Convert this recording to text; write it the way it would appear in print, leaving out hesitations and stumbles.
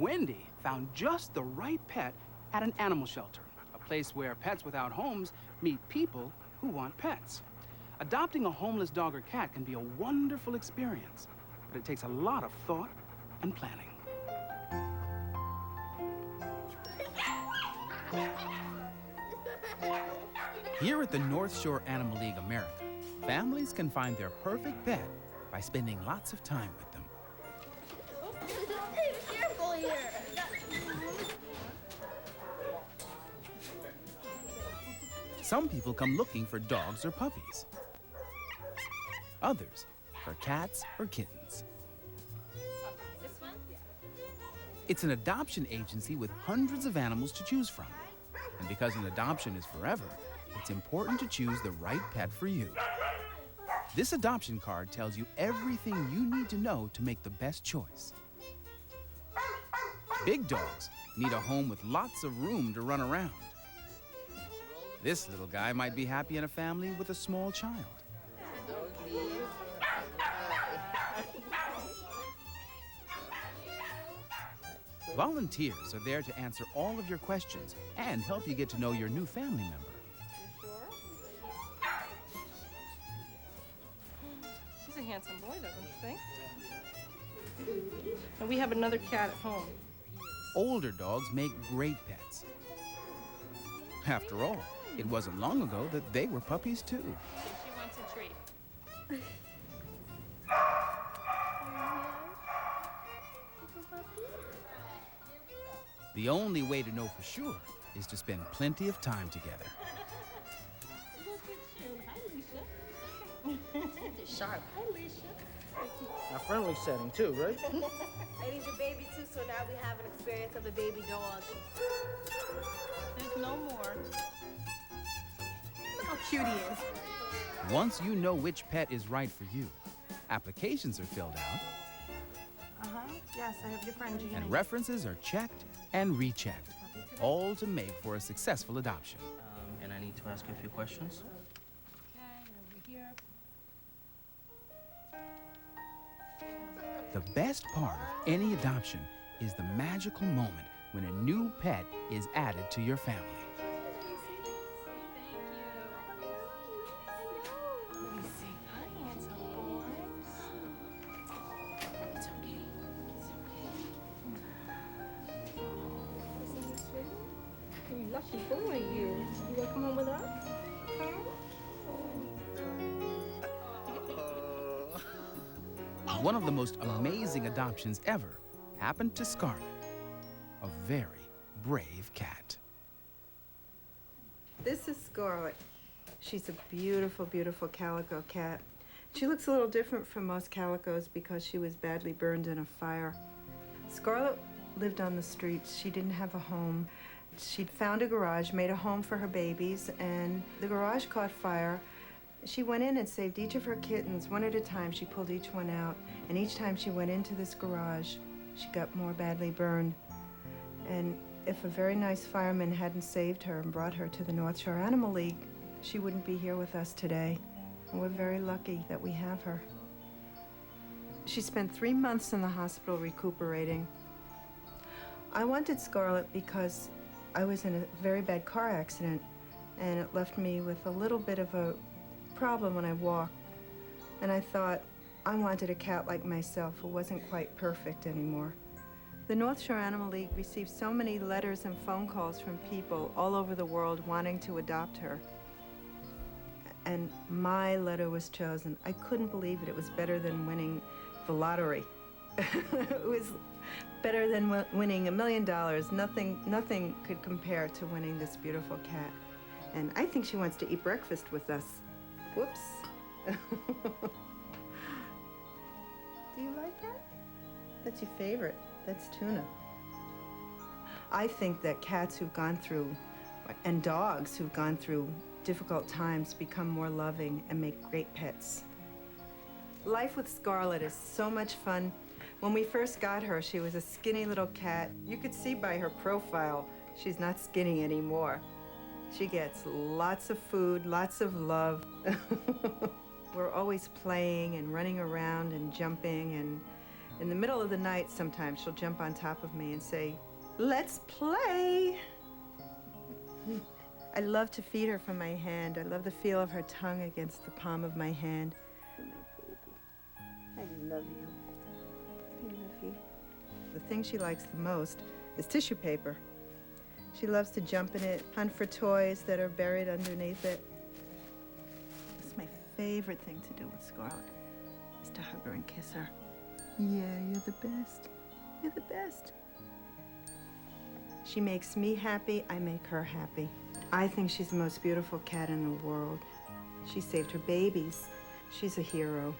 Wendy found just the right pet at an animal shelter, a place where pets without homes meet people who want pets. Adopting a homeless dog or cat can be a wonderful experience, but it takes a lot of thought and planning. Here at the North Shore Animal League America, families can find their perfect pet by spending lots of time with them. Hey, careful here. Some people come looking for dogs or puppies. Others for cats or kittens. This one? It's an adoption agency with hundreds of animals to choose from. And because an adoption is forever, it's important to choose the right pet for you. This adoption card tells you everything you need to know to make the best choice. Big dogs need a home with lots of room to run around. This little guy might be happy in a family with a small child. Volunteers are there to answer all of your questions and help you get to know your new family member. He's a handsome boy, doesn't you think? And we have another cat at home. Older dogs make great pets. After all, it wasn't long ago that they were puppies too. She wants a treat. The only way to know for sure is to spend plenty of time together. Sharp. Hi, Alicia. A friendly setting too, right? And he's a baby too, so now we have an experience of a baby dog. There's no more. Look how cute he is. Once you know which pet is right for you, applications are filled out, Yes, I have your friend Gina. and references are checked and rechecked, all to make for a successful adoption. And I need to ask you a few questions. Okay, over here. The best part of any adoption is the magical moment when a new pet is added to your family. Let me see. Hi, handsome boy. It's okay. It's okay. You lucky boy, you. You want to come home with us? One of the most amazing adoptions ever happened to Scarlett, a very brave cat. This is Scarlett. She's a beautiful, beautiful calico cat. She looks a little different from most calicos because she was badly burned in a fire. Scarlett lived on the streets. She didn't have a home. She'd found a garage, made a home for her babies, and the garage caught fire. She went in and saved each of her kittens one at a time. She pulled each one out, and each time she went into this garage, she got more badly burned. And if a very nice fireman hadn't saved her and brought her to the North Shore Animal League, she wouldn't be here with us today. And we're very lucky that we have her. She spent 3 months in the hospital recuperating. I wanted Scarlett because I was in a very bad car accident, and it left me with a little bit of a problem when I walked. And I thought I wanted a cat like myself who wasn't quite perfect anymore. The North Shore Animal League received so many letters and phone calls from people all over the world wanting to adopt her. And my letter was chosen. I couldn't believe it. It was better than winning the lottery. It was better than winning $1 million. Nothing could compare to winning this beautiful cat. And I think she wants to eat breakfast with us. Whoops. Do you like that? That's your favorite. That's tuna. I think that cats who've gone through, and dogs who've gone through difficult times become more loving and make great pets. Life with Scarlett is so much fun. When we first got her, she was a skinny little cat. You could see by her profile, she's not skinny anymore. She gets lots of food, lots of love. We're always playing and running around and jumping, and In the middle of the night, sometimes she'll jump on top of me and say, "Let's play." I love to feed her from my hand. I love the feel of her tongue against the palm of my hand. I love you. I love you. The thing she likes the most is tissue paper. She loves to jump in it, hunt for toys that are buried underneath it. It's my favorite thing to do with Scarlett, is to hug her and kiss her. Yeah, you're the best. You're the best. She makes me happy, I make her happy. I think she's the most beautiful cat in the world. She saved her babies. She's a hero.